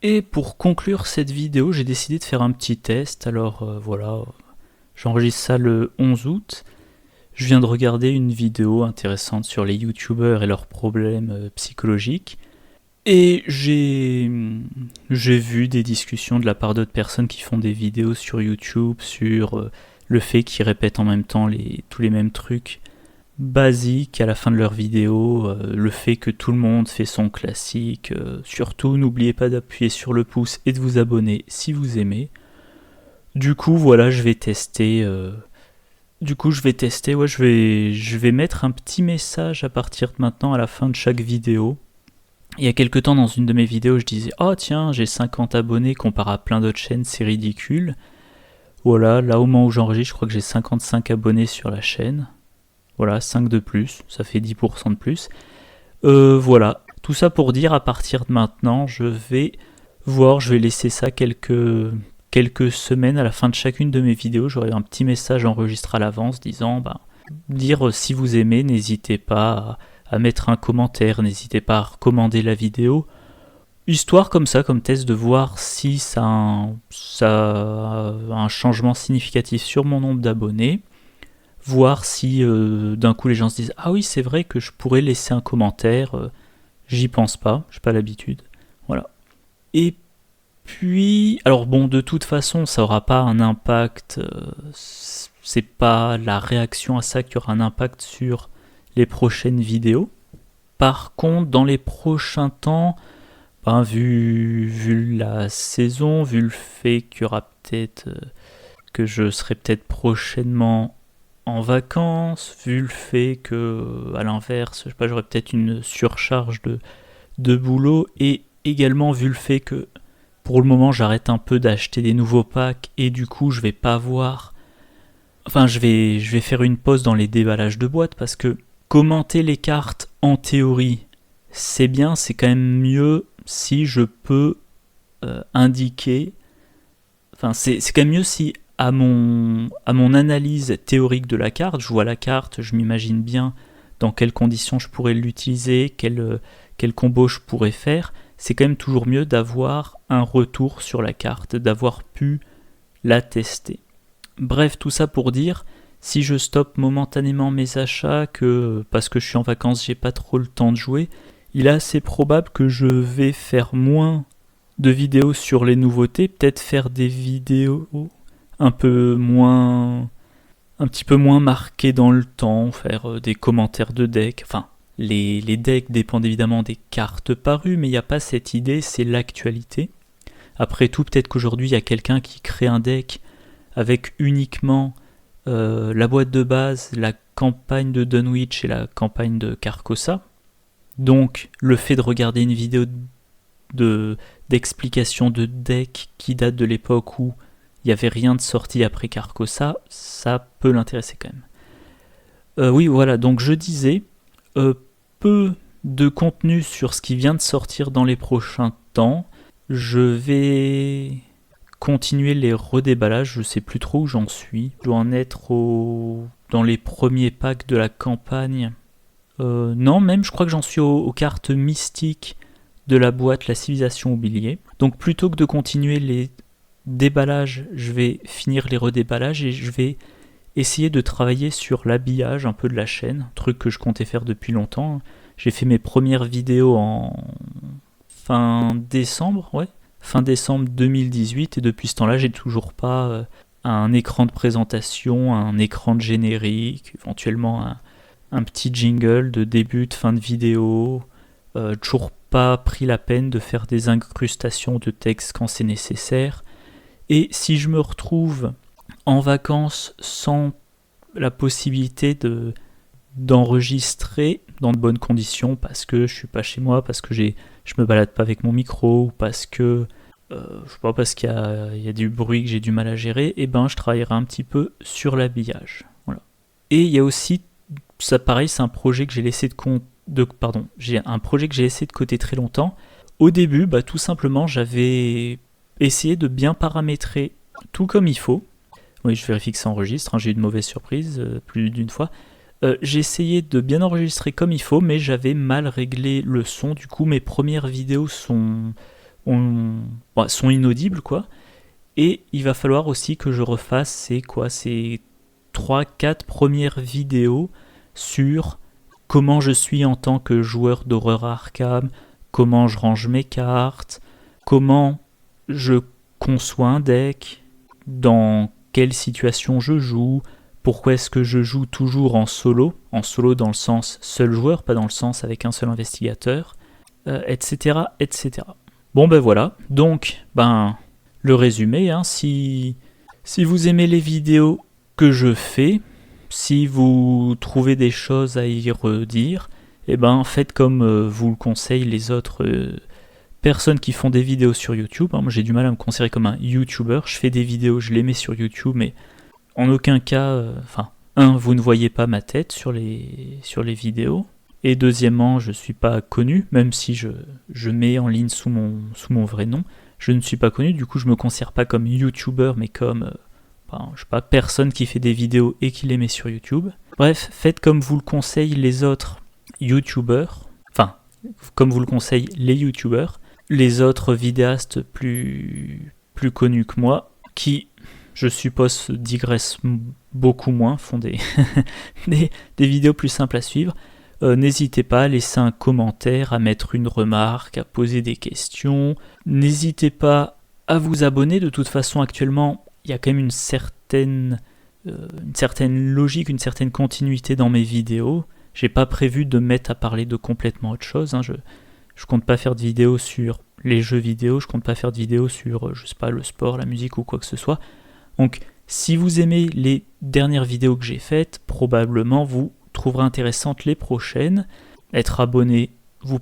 Et pour conclure cette vidéo, j'ai décidé de faire un petit test. Alors voilà, j'enregistre ça le 11 août. Je viens de regarder une vidéo intéressante sur les youtubeurs et leurs problèmes psychologiques. Et j'ai vu des discussions de la part d'autres personnes qui font des vidéos sur YouTube sur le fait qu'ils répètent en même temps tous les mêmes trucs basiques à la fin de leur vidéo, le fait que tout le monde fait son classique, surtout n'oubliez pas d'appuyer sur le pouce et de vous abonner si vous aimez. Du coup voilà, je vais tester, ouais, je vais mettre un petit message à partir de maintenant à la fin de chaque vidéo. Il y a quelques temps dans une de mes vidéos je disais « Oh tiens, j'ai 50 abonnés comparé à plein d'autres chaînes, c'est ridicule ». Voilà, là au moment où j'enregistre, je crois que j'ai 55 abonnés sur la chaîne. Voilà, 5 de plus, ça fait 10% de plus. Voilà, tout ça pour dire à partir de maintenant, je vais laisser ça quelques semaines. À la fin de chacune de mes vidéos, j'aurai un petit message enregistré à l'avance disant, dire si vous aimez, n'hésitez pas à mettre un commentaire, n'hésitez pas à recommander la vidéo. Histoire comme ça, comme test, de voir si ça a un changement significatif sur mon nombre d'abonnés. Voir si d'un coup les gens se disent « Ah oui, c'est vrai que je pourrais laisser un commentaire, j'y pense pas, j'ai pas l'habitude. » Voilà. Et puis, alors bon, de toute façon, ça aura pas un impact, c'est pas la réaction à ça qui aura un impact sur les prochaines vidéos. Par contre, dans les prochains temps, vu la saison, vu le fait qu'il y aura peut-être que je serai peut-être prochainement en vacances, vu le fait que, à l'inverse, je sais pas, j'aurais peut-être une surcharge de boulot, et également vu le fait que pour le moment j'arrête un peu d'acheter des nouveaux packs et du coup je vais pas voir, je vais faire une pause dans les déballages de boîtes parce que commenter les cartes en théorie c'est bien, c'est quand même mieux si je peux indiquer, c'est quand même mieux si à mon analyse théorique de la carte, je vois la carte, je m'imagine bien dans quelles conditions je pourrais l'utiliser, quel combo je pourrais faire. C'est quand même toujours mieux d'avoir un retour sur la carte, d'avoir pu la tester. Bref, tout ça pour dire, si je stoppe momentanément mes achats, parce que je suis en vacances, j'ai pas trop le temps de jouer, il est assez probable que je vais faire moins de vidéos sur les nouveautés, peut-être faire des vidéos un petit peu moins marquées dans le temps, faire des commentaires de decks. Les decks dépendent évidemment des cartes parues, mais il n'y a pas cette idée, c'est l'actualité. Après tout, peut-être qu'aujourd'hui, il y a quelqu'un qui crée un deck avec uniquement la boîte de base, la campagne de Dunwich et la campagne de Carcosa. Donc, le fait de regarder une vidéo d'explication de deck qui date de l'époque où il n'y avait rien de sorti après Carcosa, ça peut l'intéresser quand même. Oui, voilà, donc je disais, peu de contenu sur ce qui vient de sortir dans les prochains temps. Je vais continuer les redéballages, je sais plus trop où j'en suis. Je dois en être dans les premiers packs de la campagne. Non, même je crois que j'en suis aux cartes mystiques de la boîte La Civilisation Oubliée. Donc plutôt que de continuer les déballages, je vais finir les redéballages et je vais essayer de travailler sur l'habillage un peu de la chaîne, truc que je comptais faire depuis longtemps. J'ai fait mes premières vidéos en fin décembre 2018, et depuis ce temps-là, j'ai toujours pas un écran de présentation, un écran de générique, éventuellement un petit jingle de début, de fin de vidéo, toujours pas pris la peine de faire des incrustations de texte quand c'est nécessaire. Et si je me retrouve en vacances sans la possibilité d'enregistrer dans de bonnes conditions, parce que je suis pas chez moi, parce que je me balade pas avec mon micro, ou parce que je sais pas, parce qu'il y a du bruit que j'ai du mal à gérer, et je travaillerai un petit peu sur l'habillage. Voilà. Et il y a aussi, ça pareil, c'est un projet que j'ai laissé j'ai un projet que j'ai laissé de côté très longtemps. Au début, tout simplement, j'avais essayé de bien paramétrer tout comme il faut. Oui, je vérifie que ça enregistre, j'ai eu de mauvaises surprises plus d'une fois. J'ai essayé de bien enregistrer comme il faut, mais j'avais mal réglé le son. Du coup, mes premières vidéos sont inaudibles, quoi. Et il va falloir aussi que je refasse ces 3-4 premières vidéos sur comment je suis en tant que joueur d'horreur Arkham, comment je range mes cartes, comment je conçois un deck, dans quelle situation je joue, pourquoi est-ce que je joue toujours en solo dans le sens seul joueur, pas dans le sens avec un seul investigateur, etc., etc. Bon ben voilà, donc le résumé, si vous aimez les vidéos que je fais, si vous trouvez des choses à y redire, faites comme vous le conseillent les autres personnes qui font des vidéos sur YouTube. Moi j'ai du mal à me considérer comme un YouTuber, je fais des vidéos, je les mets sur YouTube, mais en aucun cas, vous ne voyez pas ma tête sur les vidéos, et deuxièmement, je ne suis pas connu, même si je mets en ligne sous mon vrai nom, je ne suis pas connu, du coup je me considère pas comme YouTuber, mais comme personne qui fait des vidéos et qui les met sur YouTube. Bref, faites comme vous le conseillent les autres YouTubers, comme vous le conseillent les YouTubers, les autres vidéastes plus connus que moi, qui, je suppose, digressent beaucoup moins, font des vidéos plus simples à suivre. N'hésitez pas à laisser un commentaire, à mettre une remarque, à poser des questions. N'hésitez pas à vous abonner. De toute façon, actuellement, il y a quand même une certaine logique, une certaine continuité dans mes vidéos. J'ai pas prévu de me mettre à parler de complètement autre chose. Je compte pas faire de vidéos sur les jeux vidéo, je compte pas faire de vidéos sur, le sport, la musique ou quoi que ce soit. Donc, si vous aimez les dernières vidéos que j'ai faites, probablement vous trouverez intéressantes les prochaines. Être abonné vous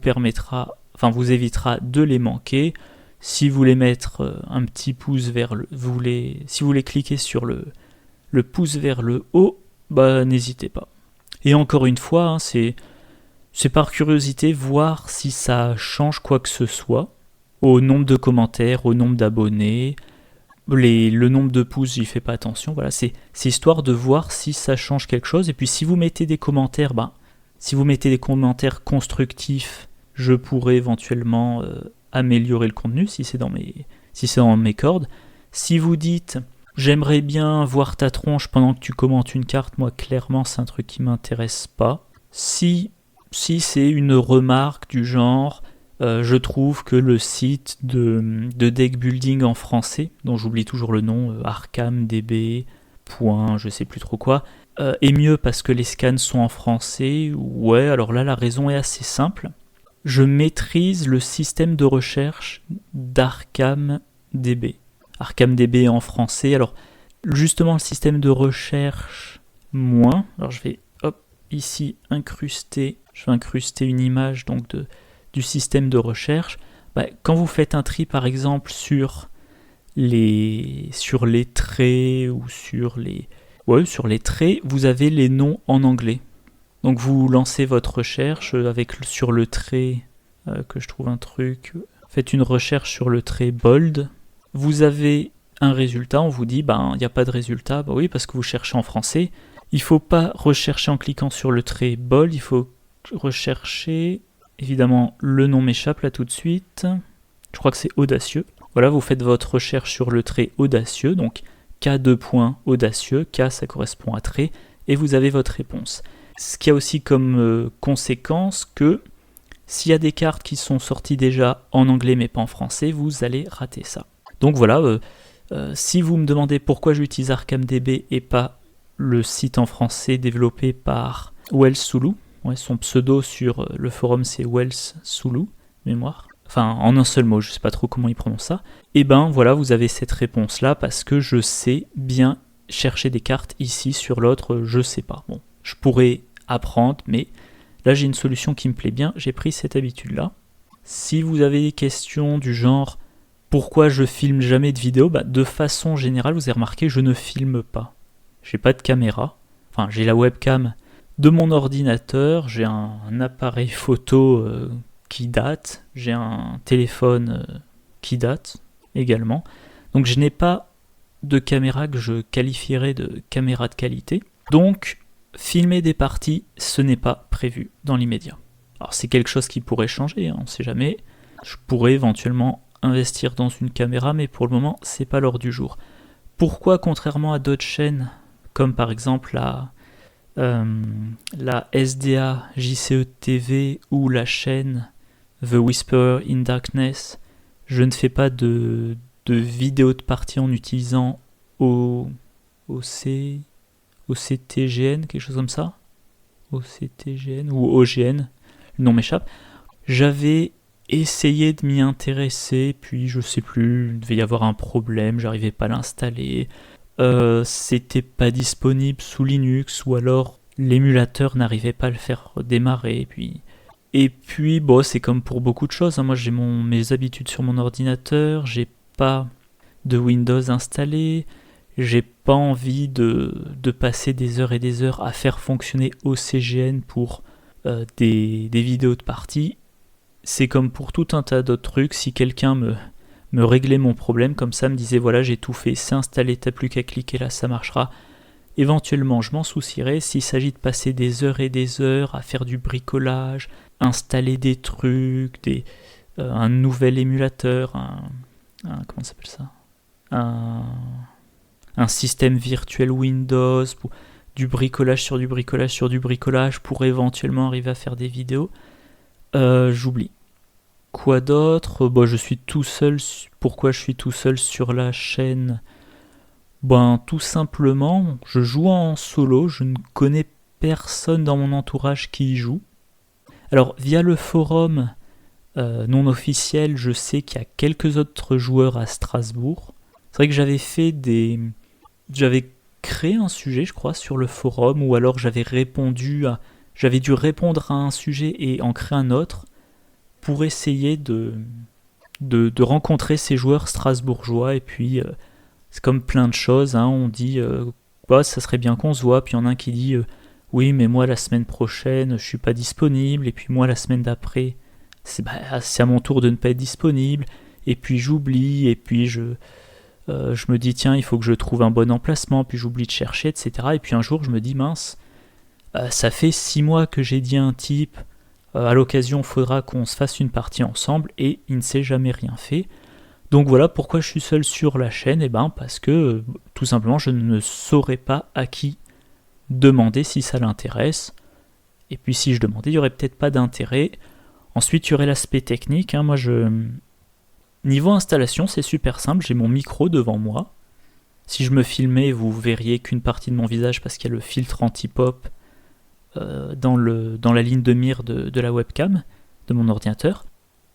évitera de les manquer. Si vous voulez mettre un petit pouce vers si vous voulez cliquer sur le pouce vers le haut, n'hésitez pas. Et encore une fois, c'est par curiosité, voir si ça change quoi que ce soit, au nombre de commentaires, au nombre d'abonnés, le nombre de pouces, j'y fais pas attention, voilà, c'est histoire de voir si ça change quelque chose, et puis si vous mettez des commentaires, constructifs, je pourrais éventuellement améliorer le contenu, si c'est dans mes cordes. Si vous dites, j'aimerais bien voir ta tronche pendant que tu commentes une carte, moi clairement c'est un truc qui m'intéresse pas. Si c'est une remarque du genre, je trouve que le site de deck building en français, dont j'oublie toujours le nom, ArkhamDB, je sais plus trop quoi, est mieux parce que les scans sont en français. Ouais, alors là la raison est assez simple. Je maîtrise le système de recherche d'ArkhamDB. ArkhamDB en français, alors justement le système de recherche moins. Alors je vais ici incruster une image donc du système de recherche. Quand vous faites un tri par exemple sur les traits ou sur les traits, vous avez les noms en anglais. Donc vous lancez votre recherche sur le trait que je trouve un truc. Faites une recherche sur le trait bold. Vous avez un résultat, on vous dit il n'y a pas de résultat. Oui, parce que vous cherchez en français. Il ne faut pas rechercher en cliquant sur le trait bold, il faut rechercher, évidemment le nom m'échappe là tout de suite, je crois que c'est audacieux. Voilà, vous faites votre recherche sur le trait audacieux, donc K2. Audacieux, K ça correspond à trait, et vous avez votre réponse. Ce qui a aussi comme conséquence que s'il y a des cartes qui sont sorties déjà en anglais mais pas en français, vous allez rater ça. Donc voilà, si vous me demandez pourquoi j'utilise ArkhamDB et pas le site en français développé par Wells Sulu, son pseudo sur le forum c'est Wells Sulu, mémoire, en un seul mot, je sais pas trop comment il prononce ça, voilà, vous avez cette réponse là parce que je sais bien chercher des cartes ici, sur l'autre je sais pas. Bon, je pourrais apprendre, mais là j'ai une solution qui me plaît bien, j'ai pris cette habitude là. Si vous avez des questions du genre pourquoi je filme jamais de vidéo, de façon générale vous avez remarqué, je ne filme pas. J'ai pas de caméra, j'ai la webcam de mon ordinateur, j'ai un appareil photo qui date, j'ai un téléphone qui date également, donc je n'ai pas de caméra que je qualifierais de caméra de qualité, donc filmer des parties, ce n'est pas prévu dans l'immédiat. Alors c'est quelque chose qui pourrait changer, on ne sait jamais, je pourrais éventuellement investir dans une caméra, mais pour le moment, c'est pas l'ordre du jour. Pourquoi, contrairement à d'autres chaînes, comme par exemple la SDA JCE TV ou la chaîne The Whisperer in Darkness, je ne fais pas de vidéos de partie en utilisant OCTGN, quelque chose comme ça, OCTGN ou OGN, le nom m'échappe. J'avais essayé de m'y intéresser, puis je sais plus, il devait y avoir un problème, j'arrivais pas à l'installer, c'était pas disponible sous Linux, ou alors l'émulateur n'arrivait pas à le faire démarrer, et puis bon, c'est comme pour beaucoup de choses, hein. Moi j'ai mes habitudes sur mon ordinateur, j'ai pas de Windows installé, j'ai pas envie de passer des heures et des heures à faire fonctionner OCGN pour des vidéos de partie. C'est comme pour tout un tas d'autres trucs, si quelqu'un me réglait mon problème, comme ça, me disait voilà, j'ai tout fait, c'est installé, t'as plus qu'à cliquer là, ça marchera. Éventuellement, je m'en soucierai. S'il s'agit de passer des heures et des heures à faire du bricolage, installer des trucs, un nouvel émulateur, comment ça s'appelle ça, un système virtuel Windows, du bricolage sur du bricolage sur du bricolage pour éventuellement arriver à faire des vidéos, j'oublie. Quoi d'autre ? Je suis tout seul. Pourquoi je suis tout seul sur la chaîne ? Tout simplement, je joue en solo, je ne connais personne dans mon entourage qui y joue. Alors, via le forum non officiel, je sais qu'il y a quelques autres joueurs à Strasbourg. C'est vrai que j'avais créé un sujet, je crois, sur le forum, ou alors j'avais dû répondre à un sujet et en créer un autre pour essayer de rencontrer ces joueurs strasbourgeois. Et puis c'est comme plein de choses, hein, on dit ça serait bien qu'on se voit, puis il y en a un qui dit oui, mais moi la semaine prochaine je suis pas disponible, et puis moi la semaine d'après c'est à mon tour de ne pas être disponible, et puis j'oublie, et puis je me dis tiens, il faut que je trouve un bon emplacement, puis j'oublie de chercher, etc. Et puis un jour je me dis mince, ça fait 6 mois que j'ai dit à un type à l'occasion, il faudra qu'on se fasse une partie ensemble, et il ne s'est jamais rien fait. Donc voilà pourquoi je suis seul sur la chaîne, parce que tout simplement je ne saurais pas à qui demander si ça l'intéresse. Et puis si je demandais, il n'y aurait peut-être pas d'intérêt. Ensuite, il y aurait l'aspect technique. Niveau installation, c'est super simple, j'ai mon micro devant moi. Si je me filmais, vous verriez qu'une partie de mon visage parce qu'il y a le filtre anti-pop dans la ligne de mire de la webcam de mon ordinateur.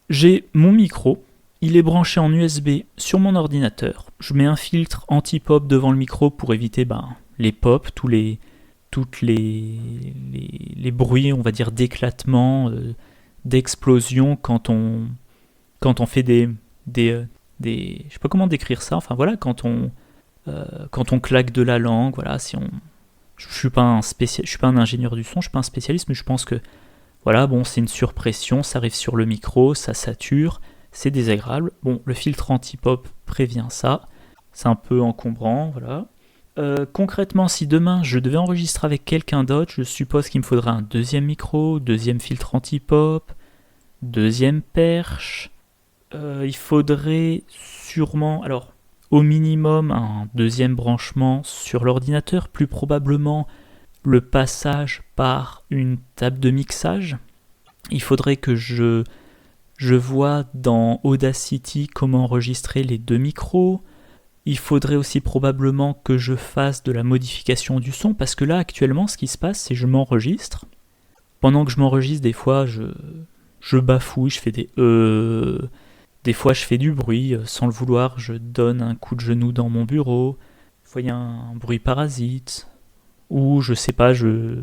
J'ai mon micro, il est branché en USB sur mon ordinateur. Je mets un filtre anti-pop devant le micro pour éviter les pops, tous les bruits, on va dire, d'éclatement, d'explosion quand on fait des je sais pas comment décrire ça, enfin voilà, quand on claque de la langue, voilà, je suis pas un ingénieur du son, je suis pas un spécialiste, mais je pense que voilà, c'est une surpression, ça arrive sur le micro, ça sature, c'est désagréable. Le filtre anti-pop prévient ça, c'est un peu encombrant, voilà. Concrètement, si demain je devais enregistrer avec quelqu'un d'autre, je suppose qu'il me faudra un deuxième micro, deuxième filtre anti-pop, deuxième perche. Il faudrait sûrement, alors au minimum, un deuxième branchement sur l'ordinateur, plus probablement le passage par une table de mixage. Il faudrait que je vois dans Audacity comment enregistrer les deux micros. Il faudrait aussi probablement que je fasse de la modification du son, parce que là actuellement ce qui se passe, c'est que je m'enregistre. Pendant que je m'enregistre, des fois je bafouille, je fais des fois je fais du bruit, sans le vouloir, je donne un coup de genou dans mon bureau, des fois il y a un bruit parasite, ou je sais pas,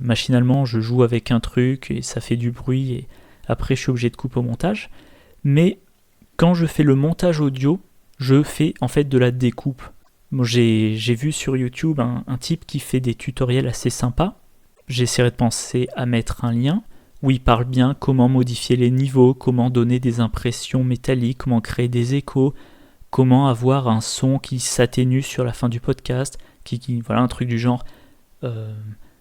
machinalement je joue avec un truc et ça fait du bruit et après je suis obligé de couper au montage. Mais quand je fais le montage audio, je fais en fait de la découpe. J'ai vu sur YouTube un type qui fait des tutoriels assez sympas. J'essaierai de penser à mettre un lien où il parle bien comment modifier les niveaux, comment donner des impressions métalliques, comment créer des échos, comment avoir un son qui s'atténue sur la fin du podcast, voilà, un truc du genre.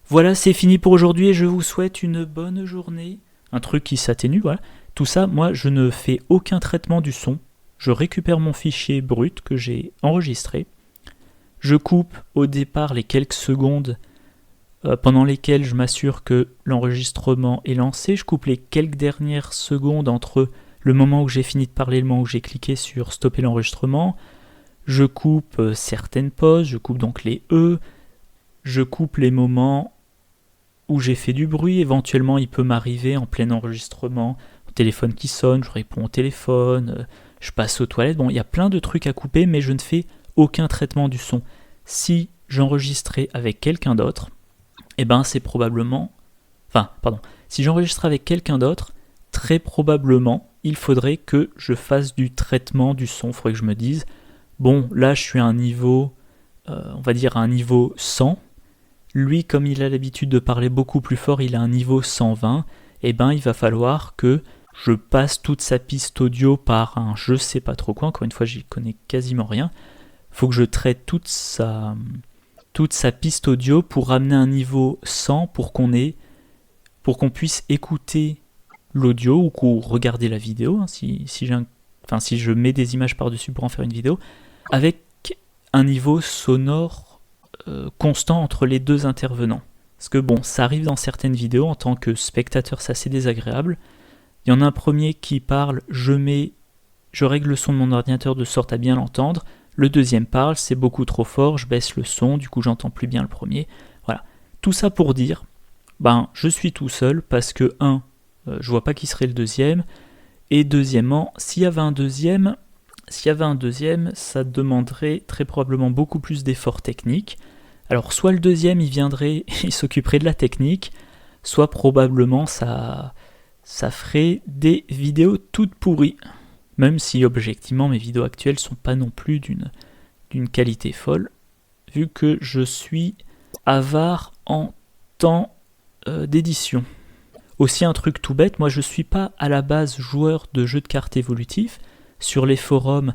Voilà, c'est fini pour aujourd'hui et je vous souhaite une bonne journée. Un truc qui s'atténue, voilà. Tout ça, moi, je ne fais aucun traitement du son. je récupère mon fichier brut que j'ai enregistré, je coupe au départ les quelques secondes pendant lesquelles je m'assure que l'enregistrement est lancé, je coupe les quelques dernières secondes entre le moment où j'ai fini de parler et le moment où j'ai cliqué sur stopper l'enregistrement, je coupe certaines pauses, je coupe donc les E, je coupe les moments où j'ai fait du bruit, éventuellement il peut m'arriver en plein enregistrement, au téléphone qui sonne, je réponds au téléphone, je passe aux toilettes, bon il y a plein de trucs à couper mais je ne fais aucun traitement du son. Si j'enregistrais avec quelqu'un d'autre, eh ben c'est probablement, si j'enregistrais avec quelqu'un d'autre, très probablement il faudrait que je fasse du traitement du son, il faudrait que je me dise, bon là je suis à un niveau, on va dire à un niveau 100, lui, comme il a l'habitude de parler beaucoup plus fort, il a un niveau 120, et ben il va falloir que je passe toute sa piste audio par un je sais pas trop quoi, encore une fois j'y connais quasiment rien, faut que je traite toute sa piste audio pour ramener un niveau 100 pour qu'on puisse écouter l'audio ou qu'on regarder la vidéo, hein, si je mets des images par-dessus pour en faire une vidéo, avec un niveau sonore constant entre les deux intervenants. Parce que bon, ça arrive dans certaines vidéos, en tant que spectateur, c'est assez désagréable. Il y en a un premier qui parle, je règle le son de mon ordinateur de sorte à bien l'entendre. Le deuxième parle, c'est beaucoup trop fort, je baisse le son, du coup j'entends plus bien le premier. Voilà. Tout ça pour dire, je suis tout seul parce que, je vois pas qui serait le deuxième, et deuxièmement, s'il y avait un deuxième, ça demanderait très probablement beaucoup plus d'efforts techniques. Alors soit le deuxième il viendrait, il s'occuperait de la technique, soit probablement ça ferait des vidéos toutes pourries. Même si objectivement mes vidéos actuelles sont pas non plus d'une qualité folle, vu que je suis avare en temps d'édition. Aussi un truc tout bête, moi je suis pas à la base joueur de jeux de cartes évolutifs. Sur les forums,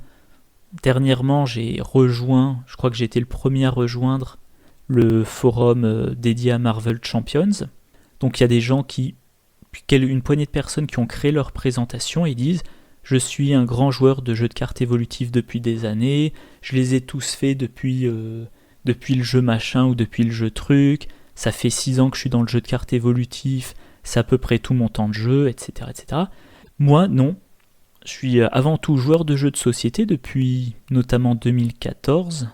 dernièrement j'ai rejoint, je crois que j'ai été le premier à rejoindre le forum dédié à Marvel Champions. Donc il y a des gens une poignée de personnes qui ont créé leur présentation et disent « Je suis un grand joueur de jeux de cartes évolutifs depuis des années, je les ai tous faits depuis le jeu machin ou depuis le jeu truc, ça fait 6 ans que je suis dans le jeu de cartes évolutifs, c'est à peu près tout mon temps de jeu, etc. etc. » Moi, non. Je suis avant tout joueur de jeux de société depuis notamment 2014.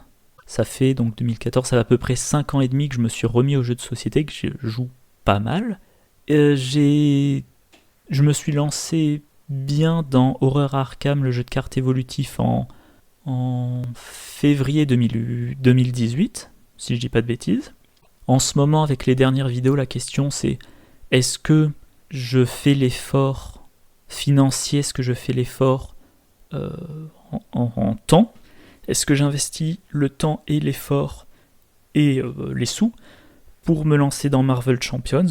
Ça fait donc 2014, ça fait à peu près 5 ans et demi que je me suis remis aux jeux de société, que je joue pas mal. Je me suis lancé bien dans Horror Arkham, le jeu de cartes évolutif, en février 2018, si je dis pas de bêtises. En ce moment, avec les dernières vidéos, la question c'est est-ce que je fais l'effort financier, est-ce que je fais l'effort en temps? Est-ce que j'investis le temps et l'effort et les sous pour me lancer dans Marvel Champions?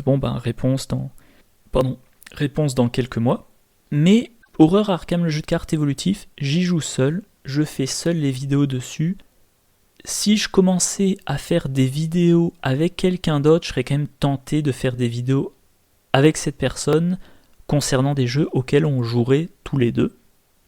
Réponse dans quelques mois. Mais Horror Arkham, le jeu de cartes évolutif, j'y joue seul, je fais seul les vidéos dessus. Si je commençais à faire des vidéos avec quelqu'un d'autre, je serais quand même tenté de faire des vidéos avec cette personne concernant des jeux auxquels on jouerait tous les deux,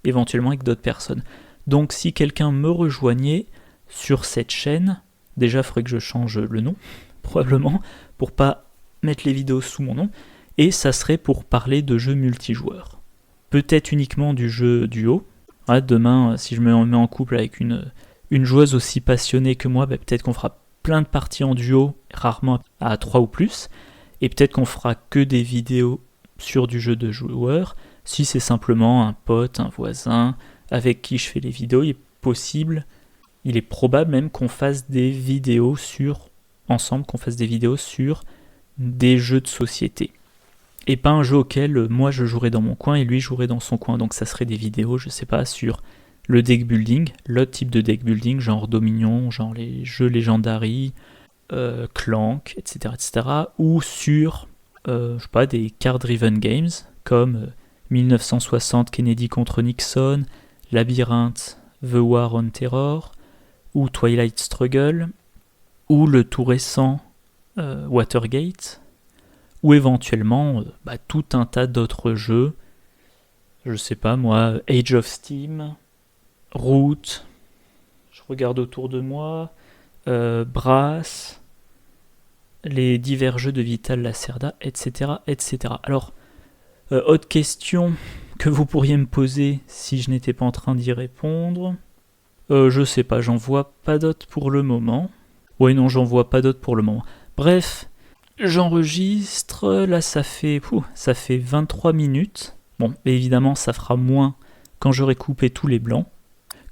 éventuellement avec d'autres personnes. Donc si quelqu'un me rejoignait sur cette chaîne, déjà il faudrait que je change le nom, probablement, pour pas mettre les vidéos sous mon nom, et ça serait pour parler de jeux multijoueurs. Peut-être uniquement du jeu duo. Demain, si je me mets en couple avec une joueuse aussi passionnée que moi, peut-être qu'on fera plein de parties en duo, rarement à 3 ou plus, et peut-être qu'on fera que des vidéos sur du jeu de joueurs. Si c'est simplement un pote, un voisin avec qui je fais les vidéos, il est probable même qu'on fasse des vidéos sur des jeux de société. Et pas un jeu auquel moi je jouerais dans mon coin et lui jouerait dans son coin. Donc ça serait des vidéos, je sais pas, sur le deck building, l'autre type de deck building, genre Dominion, genre les jeux Legendary, Clank, etc., etc. Ou sur, des card-driven games, comme 1960 Kennedy contre Nixon, Labyrinthe, The War on Terror, ou Twilight Struggle, ou le tout récent Watergate, ou éventuellement tout un tas d'autres jeux, je sais pas moi, Age of Steam, route, je regarde autour de moi, Brass, les divers jeux de Vital Lacerda, etc. etc. Alors, autre question que vous pourriez me poser si je n'étais pas en train d'y répondre. Je sais pas, j'en vois pas d'autres pour le moment. Ouais, non, j'en vois pas d'autres pour le moment. Bref, j'enregistre, là ça fait 23 minutes. Bon, évidemment, ça fera moins quand j'aurai coupé tous les blancs.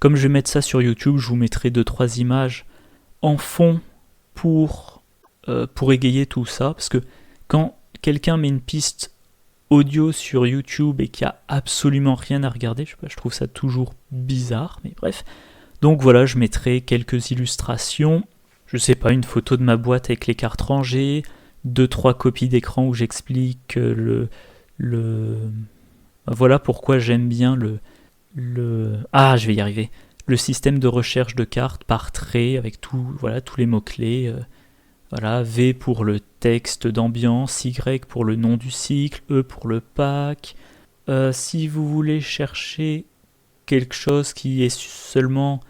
Comme je vais mettre ça sur YouTube, je vous mettrai 2-3 images en fond pour égayer tout ça. Parce que quand quelqu'un met une piste audio sur YouTube et qu'il n'y a absolument rien à regarder, je sais pas, je trouve ça toujours bizarre, mais bref. Donc voilà, je mettrai quelques illustrations, je sais pas, une photo de ma boîte avec les cartes rangées, 2-3 copies d'écran où j'explique voilà pourquoi j'aime bien je vais y arriver. Le système de recherche de cartes par trait avec tous les mots-clés. Voilà, V pour le texte d'ambiance, Y pour le nom du cycle, E pour le pack. Si vous voulez chercher quelque chose qui est seulement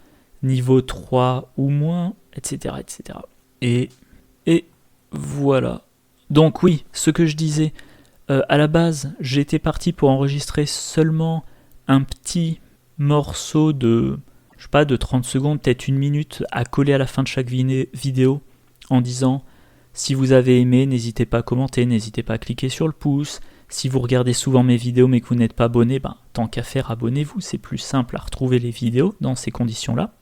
niveau 3 ou moins, etc. etc. Et voilà. Donc oui, ce que je disais, à la base, j'étais parti pour enregistrer seulement un petit morceau de 30 secondes, peut-être 1 minute, à coller à la fin de chaque vidéo, en disant, si vous avez aimé, n'hésitez pas à commenter, n'hésitez pas à cliquer sur le pouce. Si vous regardez souvent mes vidéos mais que vous n'êtes pas abonné, tant qu'à faire, abonnez-vous, c'est plus simple à retrouver les vidéos dans ces conditions-là.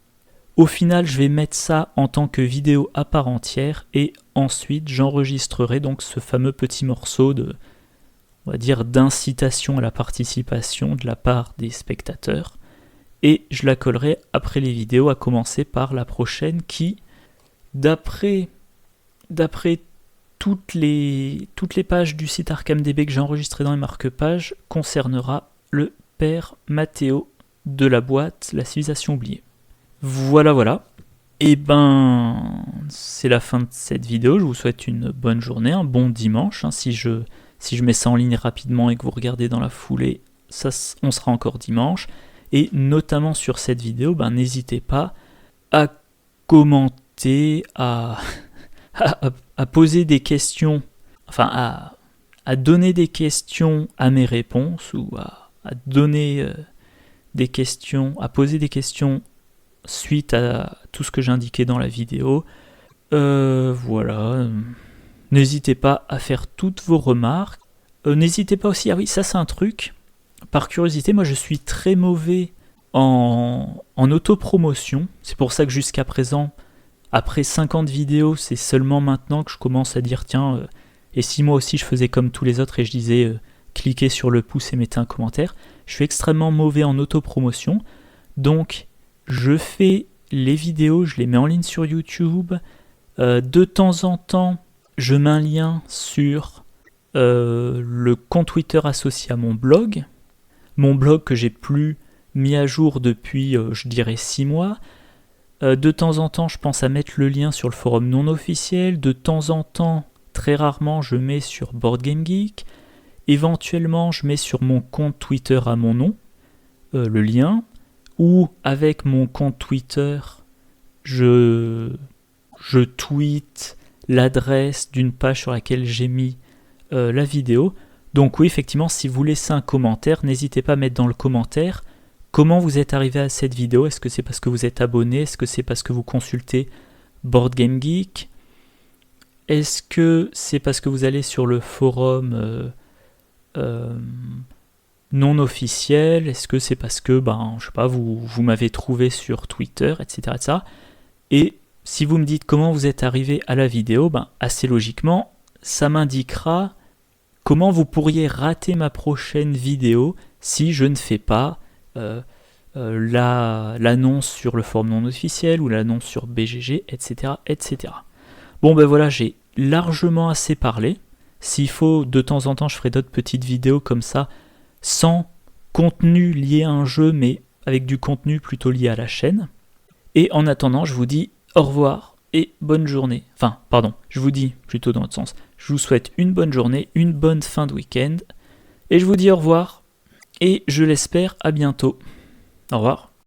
Au final, je vais mettre ça en tant que vidéo à part entière et ensuite j'enregistrerai donc ce fameux petit morceau d'incitation à la participation de la part des spectateurs et je la collerai après les vidéos, à commencer par la prochaine qui, d'après toutes les pages du site ArkhamDB que j'ai enregistrées dans les marque-pages, concernera le père Mathéo de la boîte La Civilisation Oubliée. Voilà. Et c'est la fin de cette vidéo. Je vous souhaite une bonne journée, un bon dimanche. Si je mets ça en ligne rapidement et que vous regardez dans la foulée, on sera encore dimanche. Et notamment sur cette vidéo, n'hésitez pas à commenter, à poser des questions, à donner des questions à mes réponses ou à donner des questions, à poser des questions suite à tout ce que j'ai indiqué dans la vidéo. Voilà. N'hésitez pas à faire toutes vos remarques. N'hésitez pas aussi, ça c'est un truc, par curiosité, moi je suis très mauvais en autopromotion. C'est pour ça que jusqu'à présent, après 50 vidéos, c'est seulement maintenant que je commence à dire tiens, et si moi aussi je faisais comme tous les autres et je disais cliquez sur le pouce et mettez un commentaire. Je suis extrêmement mauvais en autopromotion, donc je fais les vidéos, je les mets en ligne sur YouTube. De temps en temps, je mets un lien sur le compte Twitter associé à mon blog que j'ai plus mis à jour depuis, je dirais, 6 mois. De temps en temps, je pense à mettre le lien sur le forum non officiel. De temps en temps, très rarement, je mets sur Board Game Geek. Éventuellement, je mets sur mon compte Twitter à mon nom le lien. Ou avec mon compte Twitter, je tweete l'adresse d'une page sur laquelle j'ai mis la vidéo. Donc oui, effectivement, si vous laissez un commentaire, n'hésitez pas à mettre dans le commentaire comment vous êtes arrivé à cette vidéo. Est-ce que c'est parce que vous êtes abonné? Est-ce que c'est parce que vous consultez Board Game Geek? Est-ce que c'est parce que vous allez sur le forum non officiel? Est-ce que c'est parce que, je sais pas, vous m'avez trouvé sur Twitter, etc., etc. Et si vous me dites comment vous êtes arrivé à la vidéo, assez logiquement, ça m'indiquera comment vous pourriez rater ma prochaine vidéo si je ne fais pas l'annonce sur le forum non officiel ou l'annonce sur BGG, etc., etc. Bon voilà, j'ai largement assez parlé. S'il faut, de temps en temps, je ferai d'autres petites vidéos comme ça, sans contenu lié à un jeu, mais avec du contenu plutôt lié à la chaîne. Et en attendant, je vous dis au revoir et bonne journée. Enfin, pardon, je vous dis plutôt dans l'autre sens. Je vous souhaite une bonne journée, une bonne fin de week-end. Et je vous dis au revoir. Et je l'espère, à bientôt. Au revoir.